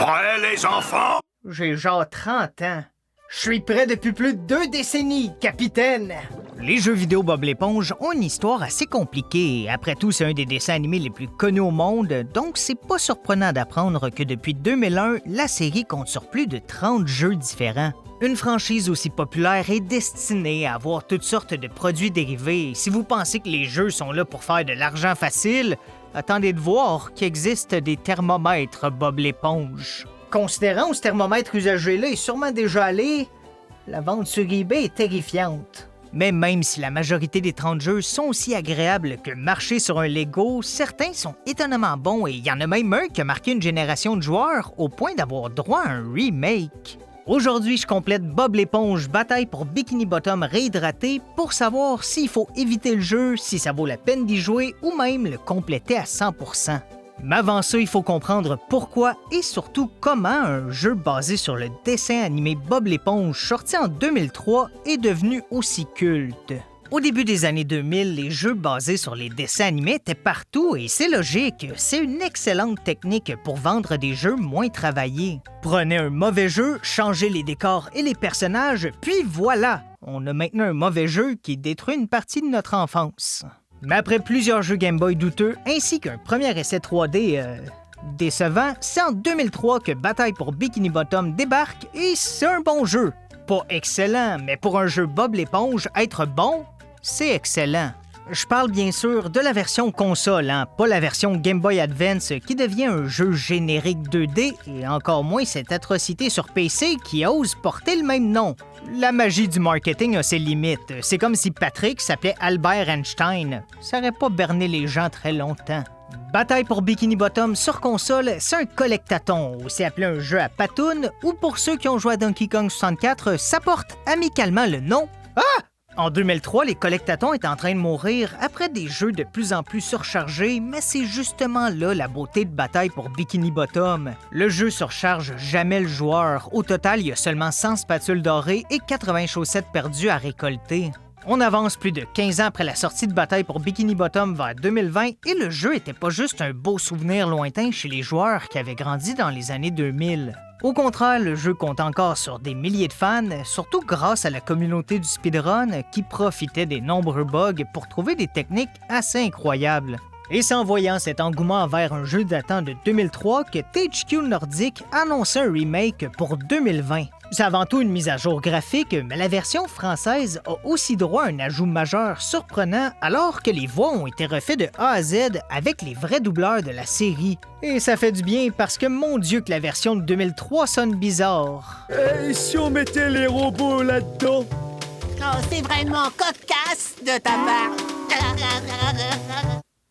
Prêts, les enfants? J'ai genre 30 ans. Je suis prêt depuis plus de 2 décennies, capitaine! Les jeux vidéo Bob l'éponge ont une histoire assez compliquée. Après tout, c'est un des dessins animés les plus connus au monde, donc c'est pas surprenant d'apprendre que depuis 2001, la série compte sur plus de 30 jeux différents. Une franchise aussi populaire est destinée à avoir toutes sortes de produits dérivés. Si vous pensez que les jeux sont là pour faire de l'argent facile, attendez de voir qu'il existe des thermomètres Bob l'éponge. Considérant où ce thermomètre usagé-là est sûrement déjà allé, la vente sur eBay est terrifiante. Mais même si la majorité des 30 jeux sont aussi agréables que marcher sur un Lego, certains sont étonnamment bons et il y en a même un qui a marqué une génération de joueurs au point d'avoir droit à un remake. Aujourd'hui, je complète Bob l'éponge Bataille pour Bikini Bottom réhydraté pour savoir s'il faut éviter le jeu, si ça vaut la peine d'y jouer ou même le compléter à 100%. Mais avant ça, il faut comprendre pourquoi et surtout comment un jeu basé sur le dessin animé Bob l'éponge sorti en 2003 est devenu aussi culte. Au début des années 2000, les jeux basés sur les dessins animés étaient partout et c'est logique, c'est une excellente technique pour vendre des jeux moins travaillés. Prenez un mauvais jeu, changez les décors et les personnages, puis voilà, on a maintenant un mauvais jeu qui détruit une partie de notre enfance. Mais après plusieurs jeux Game Boy douteux ainsi qu'un premier essai 3D décevant, c'est en 2003 que Bataille pour Bikini Bottom débarque et c'est un bon jeu. Pas excellent, mais pour un jeu Bob l'éponge, être bon, c'est excellent. Je parle bien sûr de la version console, pas la version Game Boy Advance qui devient un jeu générique 2D et encore moins cette atrocité sur PC qui ose porter le même nom. La magie du marketing a ses limites. C'est comme si Patrick s'appelait Albert Einstein. Ça n'aurait pas berné les gens très longtemps. Bataille pour Bikini Bottom sur console, c'est un collectathon, aussi appelé un jeu à patounes, ou pour ceux qui ont joué à Donkey Kong 64, ça porte amicalement le nom « Ah! » En 2003, les collectatons étaient en train de mourir après des jeux de plus en plus surchargés, mais c'est justement là la beauté de Bataille pour Bikini Bottom. Le jeu surcharge jamais le joueur. Au total, il y a seulement 100 spatules dorées et 80 chaussettes perdues à récolter. On avance plus de 15 ans après la sortie de Bataille pour Bikini Bottom vers 2020 et le jeu était pas juste un beau souvenir lointain chez les joueurs qui avaient grandi dans les années 2000. Au contraire, le jeu compte encore sur des milliers de fans, surtout grâce à la communauté du speedrun qui profitait des nombreux bugs pour trouver des techniques assez incroyables. Et c'est en voyant cet engouement vers un jeu datant de 2003 que THQ Nordic annonçait un remake pour 2020. C'est avant tout une mise à jour graphique, mais la version française a aussi droit à un ajout majeur surprenant alors que les voix ont été refaites de A à Z avec les vrais doubleurs de la série. Et ça fait du bien parce que mon Dieu que la version de 2003 sonne bizarre. Et si on mettait les robots là-dedans? Oh, c'est vraiment cocasse de ta part.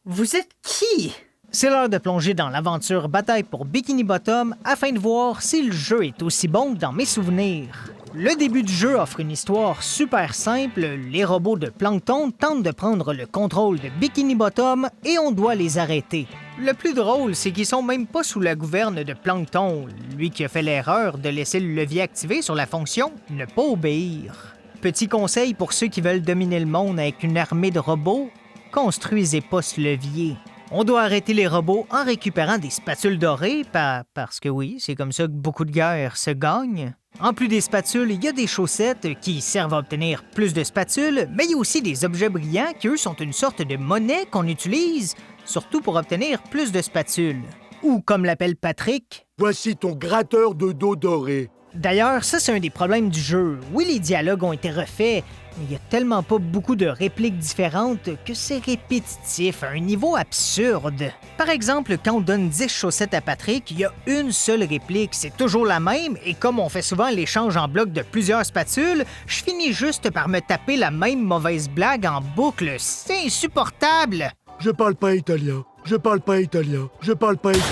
Vous êtes qui? C'est l'heure de plonger dans l'aventure Bataille pour Bikini Bottom afin de voir si le jeu est aussi bon que dans mes souvenirs. Le début du jeu offre une histoire super simple. Les robots de Plankton tentent de prendre le contrôle de Bikini Bottom et on doit les arrêter. Le plus drôle, c'est qu'ils sont même pas sous la gouverne de Plankton, lui qui a fait l'erreur de laisser le levier activé sur la fonction « Ne pas obéir ». Petit conseil pour ceux qui veulent dominer le monde avec une armée de robots, construisez pas ce levier. On doit arrêter les robots en récupérant des spatules dorées, parce que oui, c'est comme ça que beaucoup de guerres se gagnent. En plus des spatules, il y a des chaussettes qui servent à obtenir plus de spatules, mais il y a aussi des objets brillants qui, eux, sont une sorte de monnaie qu'on utilise, surtout pour obtenir plus de spatules. Ou, comme l'appelle Patrick... Voici ton gratteur de dos doré. D'ailleurs, ça, c'est un des problèmes du jeu. Oui, les dialogues ont été refaits, mais il n'y a tellement pas beaucoup de répliques différentes que c'est répétitif à un niveau absurde. Par exemple, quand on donne 10 chaussettes à Patrick, il y a une seule réplique, c'est toujours la même, et comme on fait souvent l'échange en bloc de plusieurs spatules, je finis juste par me taper la même mauvaise blague en boucle. C'est insupportable! Je parle pas italien. Je parle pas italien. Je parle pas italien.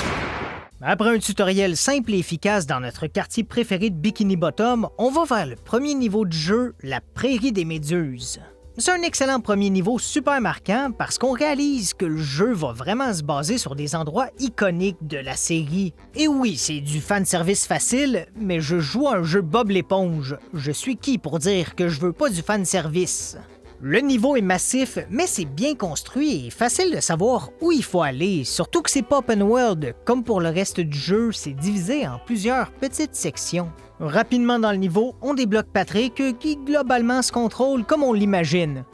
Après un tutoriel simple et efficace dans notre quartier préféré de Bikini Bottom, on va vers le premier niveau du jeu, la Prairie des Méduses. C'est un excellent premier niveau super marquant parce qu'on réalise que le jeu va vraiment se baser sur des endroits iconiques de la série. Et oui, c'est du fanservice facile, mais je joue à un jeu Bob l'éponge. Je suis qui pour dire que je veux pas du fanservice? Le niveau est massif, mais c'est bien construit et facile de savoir où il faut aller, surtout que c'est pas open world. Comme pour le reste du jeu, c'est divisé en plusieurs petites sections. Rapidement dans le niveau, on débloque Patrick qui globalement se contrôle comme on l'imagine.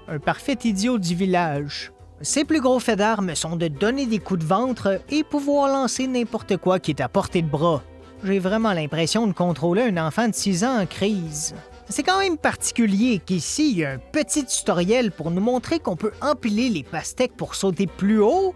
Un parfait idiot du village. Ses plus gros faits d'armes sont de donner des coups de ventre et pouvoir lancer n'importe quoi qui est à portée de bras. J'ai vraiment l'impression de contrôler un enfant de 6 ans en crise. C'est quand même particulier qu'ici, il y a un petit tutoriel pour nous montrer qu'on peut empiler les pastèques pour sauter plus haut,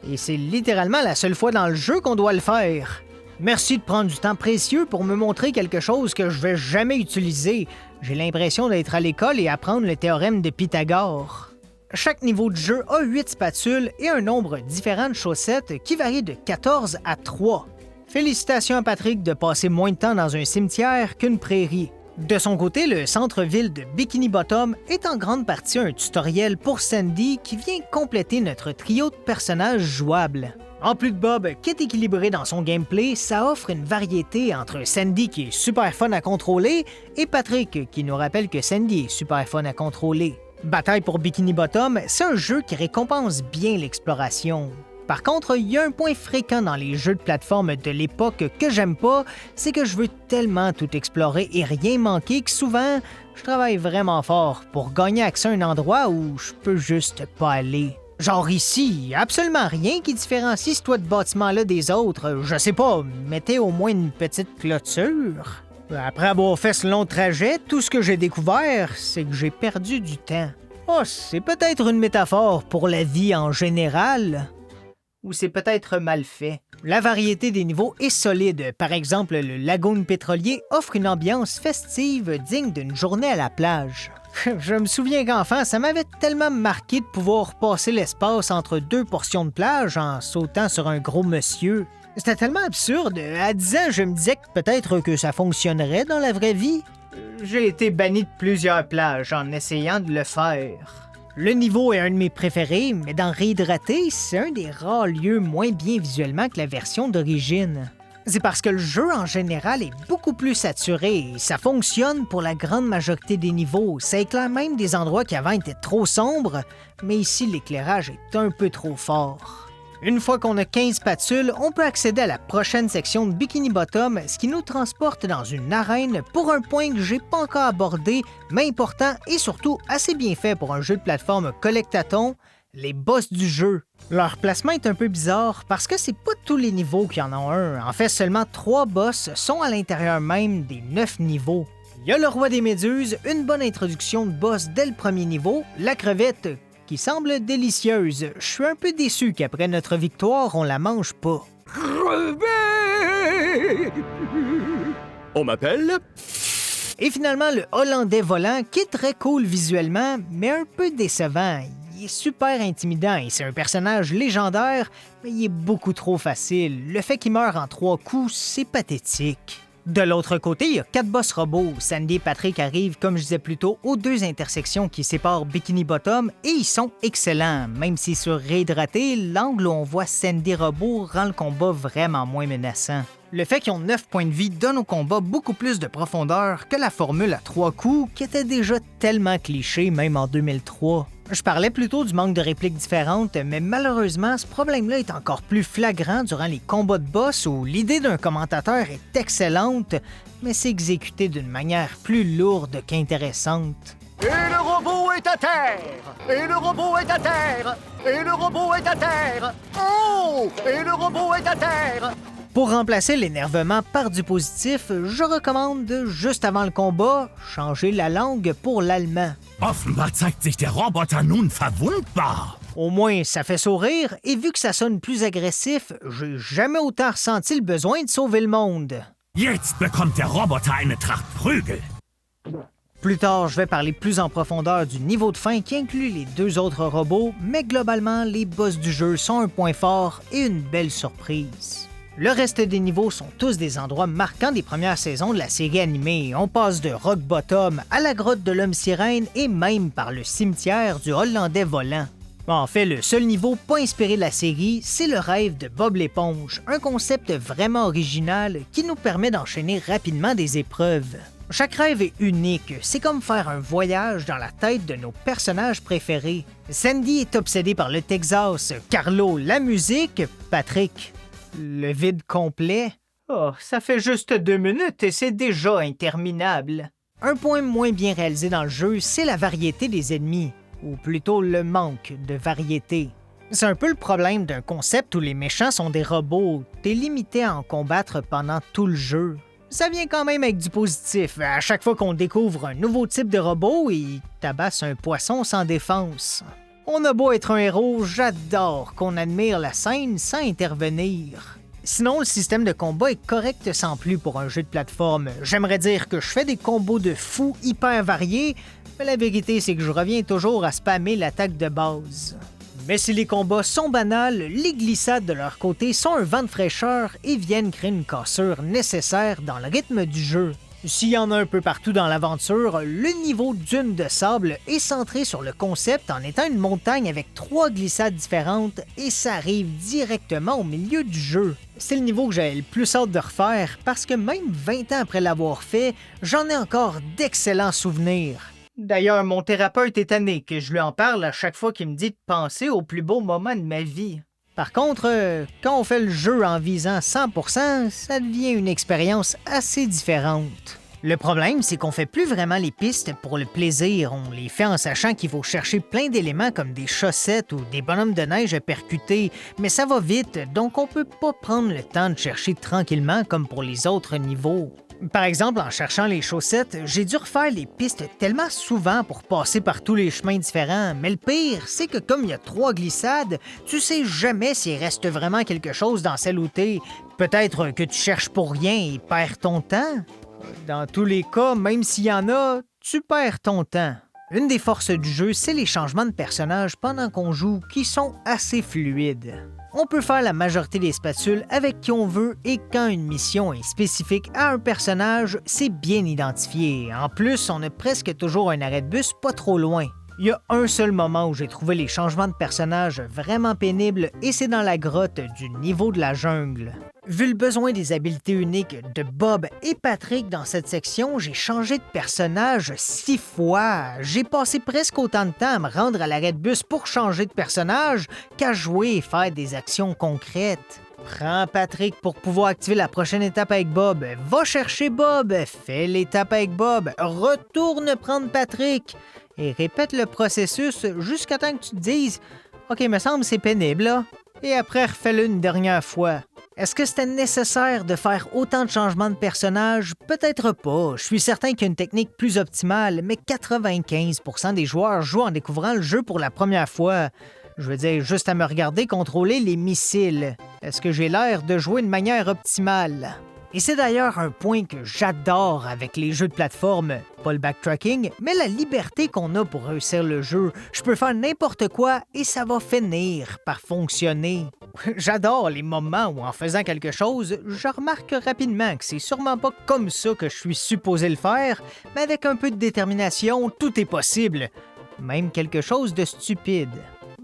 et c'est littéralement la seule fois dans le jeu qu'on doit le faire. Merci de prendre du temps précieux pour me montrer quelque chose que je vais jamais utiliser. J'ai l'impression d'être à l'école et apprendre le théorème de Pythagore. Chaque niveau de jeu a 8 spatules et un nombre différent de chaussettes qui varie de 14 à 3. Félicitations à Patrick de passer moins de temps dans un cimetière qu'une prairie. De son côté, le centre-ville de Bikini Bottom est en grande partie un tutoriel pour Sandy qui vient compléter notre trio de personnages jouables. En plus de Bob, qui est équilibré dans son gameplay, ça offre une variété entre Sandy qui est super fun à contrôler et Patrick qui nous rappelle que Sandy est super fun à contrôler. Bataille pour Bikini Bottom, c'est un jeu qui récompense bien l'exploration. Par contre, il y a un point fréquent dans les jeux de plateforme de l'époque que j'aime pas, c'est que je veux tellement tout explorer et rien manquer que souvent, je travaille vraiment fort pour gagner accès à un endroit où je peux juste pas aller. Genre ici, absolument rien qui différencie ce toit de bâtiment-là des autres. Je sais pas, mettez au moins une petite clôture. Après avoir fait ce long trajet, tout ce que j'ai découvert, c'est que j'ai perdu du temps. Oh, c'est peut-être une métaphore pour la vie en général. Ou c'est peut-être mal fait. La variété des niveaux est solide. Par exemple, le lagoon pétrolier offre une ambiance festive digne d'une journée à la plage. Je me souviens qu'enfant, ça m'avait tellement marqué de pouvoir passer l'espace entre 2 portions de plage en sautant sur un gros monsieur. C'était tellement absurde. À 10 ans, je me disais que peut-être que ça fonctionnerait dans la vraie vie. J'ai été banni de plusieurs plages en essayant de le faire. Le niveau est un de mes préférés, mais dans Réhydrater, c'est un des rares lieux moins bien visuellement que la version d'origine. C'est parce que le jeu en général est beaucoup plus saturé et ça fonctionne pour la grande majorité des niveaux. Ça éclaire même des endroits qui avant étaient trop sombres, mais ici l'éclairage est un peu trop fort. Une fois qu'on a 15 spatules, on peut accéder à la prochaine section de Bikini Bottom, ce qui nous transporte dans une arène pour un point que j'ai pas encore abordé, mais important et surtout assez bien fait pour un jeu de plateforme collectathon, les boss du jeu. Leur placement est un peu bizarre parce que c'est pas tous les niveaux qui en ont un. En fait, seulement 3 boss sont à l'intérieur même des 9 niveaux. Il y a le roi des méduses, une bonne introduction de boss dès le premier niveau, la crevette, qui semble délicieuse. Je suis un peu déçu qu'après notre victoire, on la mange pas. On m'appelle? Et finalement, le Hollandais volant, qui est très cool visuellement, mais un peu décevant. Il est super intimidant et c'est un personnage légendaire, mais il est beaucoup trop facile. Le fait qu'il meure en 3 coups, c'est pathétique. De l'autre côté, il y a 4 boss robots. Sandy et Patrick arrivent, comme je disais plus tôt, aux 2 intersections qui séparent Bikini Bottom et ils sont excellents. Même si sur Réhydrater, l'angle où on voit Sandy robot rend le combat vraiment moins menaçant. Le fait qu'ils ont 9 points de vie donne au combat beaucoup plus de profondeur que la formule à 3 coups qui était déjà tellement cliché même en 2003. Je parlais plutôt du manque de répliques différentes, mais malheureusement, ce problème-là est encore plus flagrant durant les combats de boss où l'idée d'un commentateur est excellente, mais c'est exécuté d'une manière plus lourde qu'intéressante. Et le robot est à terre! Et le robot est à terre! Et le robot est à terre! Oh! Et le robot est à terre! Pour remplacer l'énervement par du positif, je recommande de, juste avant le combat, changer la langue pour l'allemand. Offenbar zeigt sich der Roboter nun verwundbar. Au moins, ça fait sourire, et vu que ça sonne plus agressif, j'ai jamais autant ressenti le besoin de sauver le monde. Jetzt bekommt der Roboter eine Tracht Prügel. Plus tard, je vais parler plus en profondeur du niveau de fin qui inclut les 2 autres robots, mais globalement, les boss du jeu sont un point fort et une belle surprise. Le reste des niveaux sont tous des endroits marquants des premières saisons de la série animée. On passe de Rock Bottom à la grotte de l'homme-sirène et même par le cimetière du Hollandais volant. En fait, le seul niveau pas inspiré de la série, c'est le rêve de Bob l'éponge, un concept vraiment original qui nous permet d'enchaîner rapidement des épreuves. Chaque rêve est unique, c'est comme faire un voyage dans la tête de nos personnages préférés. Sandy est obsédé par le Texas, Carlo la musique, Patrick le vide complet. Oh, ça fait juste 2 minutes et c'est déjà interminable. Un point moins bien réalisé dans le jeu, c'est la variété des ennemis, ou plutôt le manque de variété. C'est un peu le problème d'un concept où les méchants sont des robots, t'es limité à en combattre pendant tout le jeu. Ça vient quand même avec du positif. À chaque fois qu'on découvre un nouveau type de robot, il tabasse un poisson sans défense. On a beau être un héros, j'adore qu'on admire la scène sans intervenir. Sinon, le système de combat est correct sans plus pour un jeu de plateforme. J'aimerais dire que je fais des combos de fous hyper variés, mais la vérité c'est que je reviens toujours à spammer l'attaque de base. Mais si les combats sont banals, les glissades de leur côté sont un vent de fraîcheur et viennent créer une cassure nécessaire dans le rythme du jeu. S'il y en a un peu partout dans l'aventure, le niveau dune de sable est centré sur le concept en étant une montagne avec 3 glissades différentes et ça arrive directement au milieu du jeu. C'est le niveau que j'avais le plus hâte de refaire parce que même 20 ans après l'avoir fait, j'en ai encore d'excellents souvenirs. D'ailleurs, mon thérapeute est tanné que je lui en parle à chaque fois qu'il me dit de penser au plus beau moment de ma vie. Par contre, quand on fait le jeu en visant 100%, ça devient une expérience assez différente. Le problème, c'est qu'on fait plus vraiment les pistes pour le plaisir, on les fait en sachant qu'il faut chercher plein d'éléments comme des chaussettes ou des bonhommes de neige à percuter, mais ça va vite, donc on peut pas prendre le temps de chercher tranquillement comme pour les autres niveaux. Par exemple, en cherchant les chaussettes, j'ai dû refaire les pistes tellement souvent pour passer par tous les chemins différents, mais le pire, c'est que comme il y a 3 glissades, tu sais jamais s'il reste vraiment quelque chose dans celle où t'es. Peut-être que tu cherches pour rien et perds ton temps. Dans tous les cas, même s'il y en a, tu perds ton temps. Une des forces du jeu, c'est les changements de personnages pendant qu'on joue qui sont assez fluides. On peut faire la majorité des spatules avec qui on veut et quand une mission est spécifique à un personnage, c'est bien identifié. En plus, on a presque toujours un arrêt de bus pas trop loin. Il y a un seul moment où j'ai trouvé les changements de personnages vraiment pénibles et c'est dans la grotte du niveau de la jungle. Vu le besoin des habiletés uniques de Bob et Patrick dans cette section, j'ai changé de personnage 6 fois. J'ai passé presque autant de temps à me rendre à l'arrêt de bus pour changer de personnage qu'à jouer et faire des actions concrètes. Prends Patrick pour pouvoir activer la prochaine étape avec Bob. Va chercher Bob, fais l'étape avec Bob, retourne prendre Patrick et répète le processus jusqu'à temps que tu te dises « Ok, me semble c'est pénible, là. » Et après, refais-le une dernière fois. Est-ce que c'était nécessaire de faire autant de changements de personnages? Peut-être pas. Je suis certain qu'il y a une technique plus optimale, mais 95% des joueurs jouent en découvrant le jeu pour la première fois. Je veux dire, juste à me regarder contrôler les missiles. Est-ce que j'ai l'air de jouer de manière optimale? Et c'est d'ailleurs un point que j'adore avec les jeux de plateforme, pas le backtracking, mais la liberté qu'on a pour réussir le jeu. Je peux faire n'importe quoi et ça va finir par fonctionner. J'adore les moments où en faisant quelque chose, je remarque rapidement que c'est sûrement pas comme ça que je suis supposé le faire, mais avec un peu de détermination, tout est possible. Même quelque chose de stupide.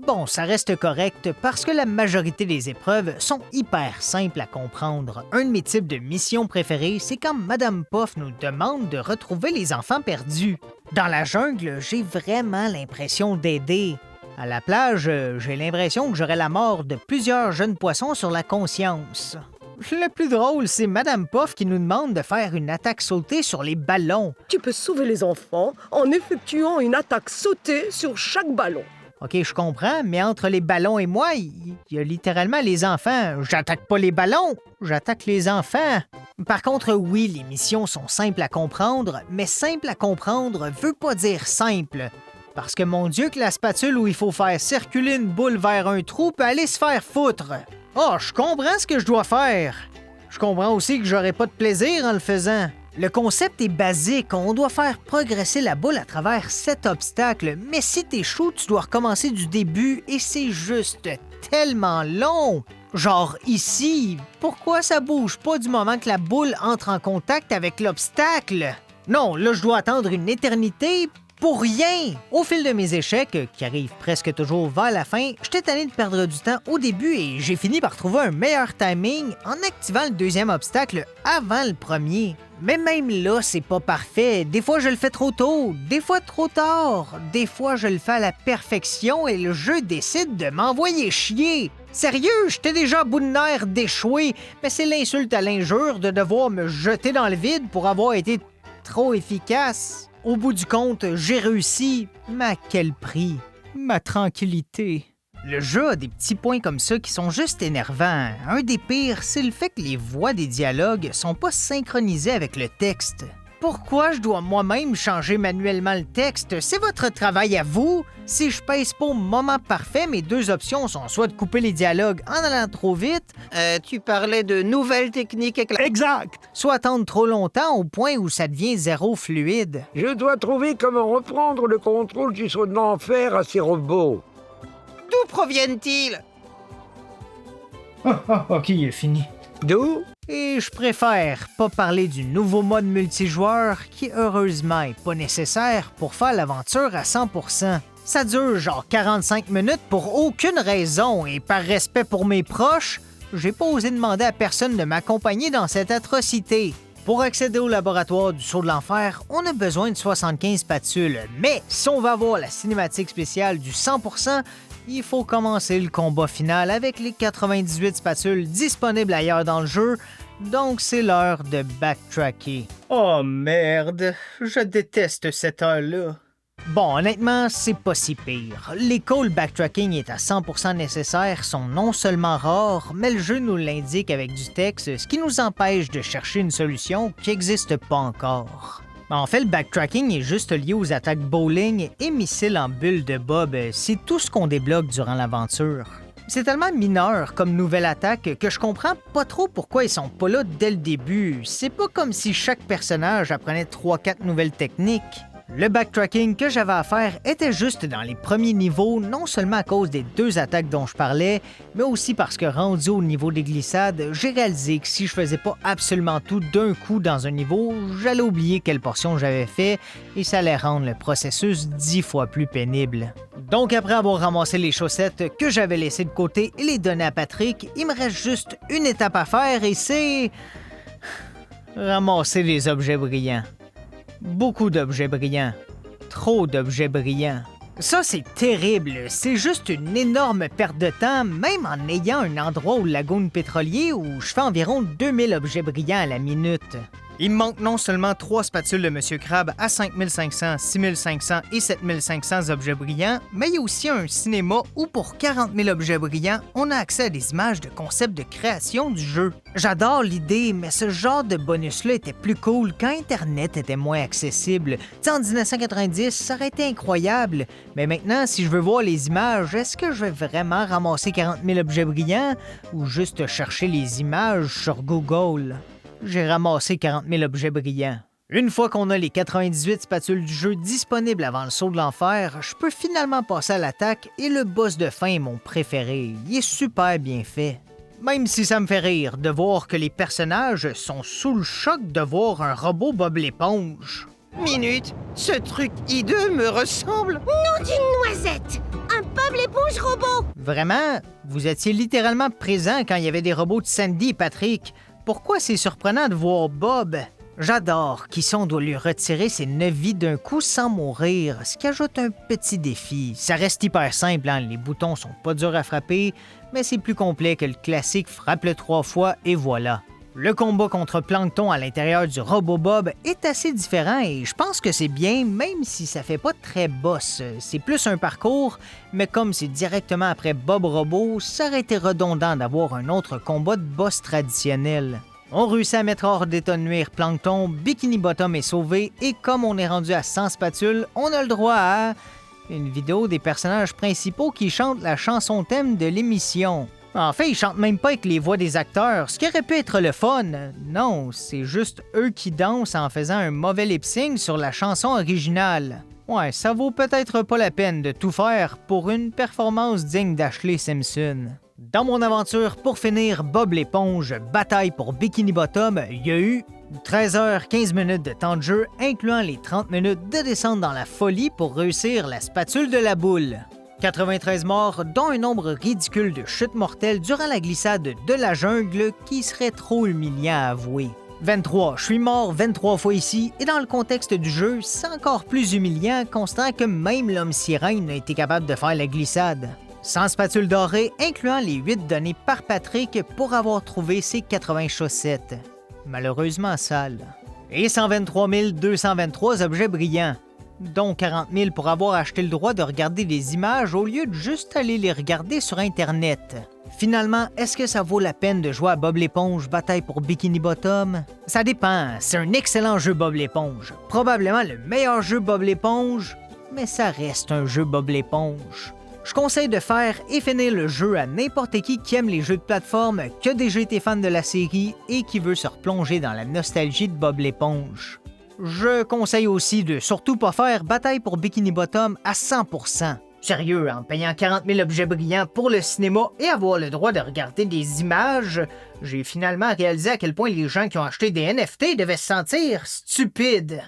Bon, ça reste correct parce que la majorité des épreuves sont hyper simples à comprendre. Un de mes types de missions préférés, c'est quand Madame Puff nous demande de retrouver les enfants perdus. Dans la jungle, j'ai vraiment l'impression d'aider. À la plage, j'ai l'impression que j'aurai la mort de plusieurs jeunes poissons sur la conscience. Le plus drôle, c'est Madame Puff qui nous demande de faire une attaque sautée sur les ballons. Tu peux sauver les enfants en effectuant une attaque sautée sur chaque ballon. OK, je comprends, mais entre les ballons et moi, il y a littéralement les enfants. J'attaque pas les ballons, j'attaque les enfants. Par contre, oui, les missions sont simples à comprendre, mais simple à comprendre veut pas dire simple. Parce que mon Dieu que la spatule où il faut faire circuler une boule vers un trou peut aller se faire foutre. Oh, je comprends ce que je dois faire. Je comprends aussi que j'aurai pas de plaisir en le faisant. Le concept est basique, on doit faire progresser la boule à travers 7 obstacles, mais si t'échoues, tu dois recommencer du début et c'est juste tellement long. Genre ici, pourquoi ça bouge pas du moment que la boule entre en contact avec l'obstacle? Non, là je dois attendre une éternité pour rien! Au fil de mes échecs, qui arrivent presque toujours vers la fin, j'étais tanné de perdre du temps au début et j'ai fini par trouver un meilleur timing en activant le deuxième obstacle avant le premier. Mais même là, c'est pas parfait. Des fois, je le fais trop tôt, des fois trop tard, des fois, je le fais à la perfection et le jeu décide de m'envoyer chier. Sérieux, j'étais déjà à bout de nerfs d'échouer, mais c'est l'insulte à l'injure de devoir me jeter dans le vide pour avoir été trop efficace. Au bout du compte, j'ai réussi, mais à quel prix? Ma tranquillité. Le jeu a des petits points comme ça qui sont juste énervants. Un des pires, c'est le fait que les voix des dialogues sont pas synchronisées avec le texte. Pourquoi je dois moi-même changer manuellement le texte? C'est votre travail à vous. Si je pèse pas au moment parfait, mes deux options sont soit de couper les dialogues en allant trop vite, Tu parlais de nouvelles techniques Exact. soit attendre trop longtemps au point où ça devient zéro fluide. Je dois trouver comment reprendre le contrôle du saut de l'enfer à ces robots. D'où proviennent-ils? Ok, il est fini. D'où? Et je préfère pas parler du nouveau mode multijoueur qui, heureusement, est pas nécessaire pour faire l'aventure à 100%. Ça dure genre 45 minutes pour aucune raison et par respect pour mes proches, j'ai pas osé demander à personne de m'accompagner dans cette atrocité. Pour accéder au laboratoire du saut de l'enfer, on a besoin de 75 spatules, mais si on veut avoir la cinématique spéciale du 100%, il faut commencer le combat final avec les 98 spatules disponibles ailleurs dans le jeu, donc c'est l'heure de backtracker. Oh merde, je déteste cette heure-là. Bon, honnêtement, c'est pas si pire. Les calls backtracking est à 100% nécessaires sont non seulement rares, mais le jeu nous l'indique avec du texte, ce qui nous empêche de chercher une solution qui n'existe pas encore. En fait, le backtracking est juste lié aux attaques bowling et missiles en bulle de Bob. C'est tout ce qu'on débloque durant l'aventure. C'est tellement mineur comme nouvelle attaque que je comprends pas trop pourquoi ils sont pas là dès le début. C'est pas comme si chaque personnage apprenait 3-4 nouvelles techniques. Le backtracking que j'avais à faire était juste dans les premiers niveaux, non seulement à cause des deux attaques dont je parlais, mais aussi parce que rendu au niveau des glissades, j'ai réalisé que si je faisais pas absolument tout d'un coup dans un niveau, j'allais oublier quelle portion j'avais fait et ça allait rendre le processus 10 fois plus pénible. Donc après avoir ramassé les chaussettes que j'avais laissées de côté et les donner à Patrick, il me reste juste une étape à faire et c'est... ramasser les objets brillants. Beaucoup d'objets brillants. Trop d'objets brillants. Ça, c'est terrible. C'est juste une énorme perte de temps, même en ayant un endroit au lagoon pétrolier où je fais environ 2000 objets brillants à la minute. Il me manque non seulement 3 spatules de Monsieur Crabbe à 5500, 6500 et 7500 objets brillants, mais il y a aussi un cinéma où pour 40 000 objets brillants, on a accès à des images de concepts de création du jeu. J'adore l'idée, mais ce genre de bonus-là était plus cool quand Internet était moins accessible. T'sais, en 1990, ça aurait été incroyable, mais maintenant, si je veux voir les images, est-ce que je vais vraiment ramasser 40 000 objets brillants ou juste chercher les images sur Google? J'ai ramassé 40 000 objets brillants. Une fois qu'on a les 98 spatules du jeu disponibles avant le saut de l'enfer, je peux finalement passer à l'attaque et le boss de fin est mon préféré. Il est super bien fait. Même si ça me fait rire de voir que les personnages sont sous le choc de voir un robot Bob l'éponge. Minute, ce truc hideux me ressemble. Nom d'une noisette! Un Bob l'éponge robot! Vraiment? Vous étiez littéralement présent quand il y avait des robots de Sandy et Patrick. Pourquoi c'est surprenant de voir Bob? J'adore qu'ici on doit lui retirer ses 9 vies d'un coup sans mourir, ce qui ajoute un petit défi. Ça reste hyper simple, hein? Les boutons sont pas durs à frapper, mais c'est plus complet que le classique frappe-le 3 fois et voilà. Le combat contre Plankton à l'intérieur du robot Bob est assez différent et je pense que c'est bien, même si ça fait pas très boss. C'est plus un parcours, mais comme c'est directement après Bob Robot, ça aurait été redondant d'avoir un autre combat de boss traditionnel. On réussit à mettre hors d'état de nuire Plankton, Bikini Bottom est sauvé et comme on est rendu à 100 spatules, on a le droit à une vidéo des personnages principaux qui chantent la chanson thème de l'émission. En fait, ils chantent même pas avec les voix des acteurs, ce qui aurait pu être le fun. Non, c'est juste eux qui dansent en faisant un mauvais lip-sync sur la chanson originale. Ouais, ça vaut peut-être pas la peine de tout faire pour une performance digne d'Ashley Simpson. Dans mon aventure pour finir Bob l'éponge, bataille pour Bikini Bottom, il y a eu 13h15 de temps de jeu, incluant les 30 minutes de descente dans la folie pour réussir la spatule de la boule. 93 morts, dont un nombre ridicule de chutes mortelles durant la glissade de la jungle qui serait trop humiliant à avouer. 23, je suis mort 23 fois ici, et dans le contexte du jeu, c'est encore plus humiliant constatant que même l'homme sirène a été capable de faire la glissade. 100 spatules dorées, incluant les 8 données par Patrick pour avoir trouvé ses 80 chaussettes. Malheureusement sales. Et 123 223 objets brillants, dont 40 000 pour avoir acheté le droit de regarder des images au lieu de juste aller les regarder sur Internet. Finalement, est-ce que ça vaut la peine de jouer à Bob l'éponge Bataille pour Bikini Bottom? Ça dépend, c'est un excellent jeu Bob l'éponge. Probablement le meilleur jeu Bob l'éponge, mais ça reste un jeu Bob l'éponge. Je conseille de faire et finir le jeu à n'importe qui aime les jeux de plateforme, qui a déjà été fan de la série et qui veut se replonger dans la nostalgie de Bob l'éponge. Je conseille aussi de surtout pas faire Bataille pour Bikini Bottom à 100%. Sérieux, en payant 40 000 objets brillants pour le cinéma et avoir le droit de regarder des images, j'ai finalement réalisé à quel point les gens qui ont acheté des NFT devaient se sentir stupides.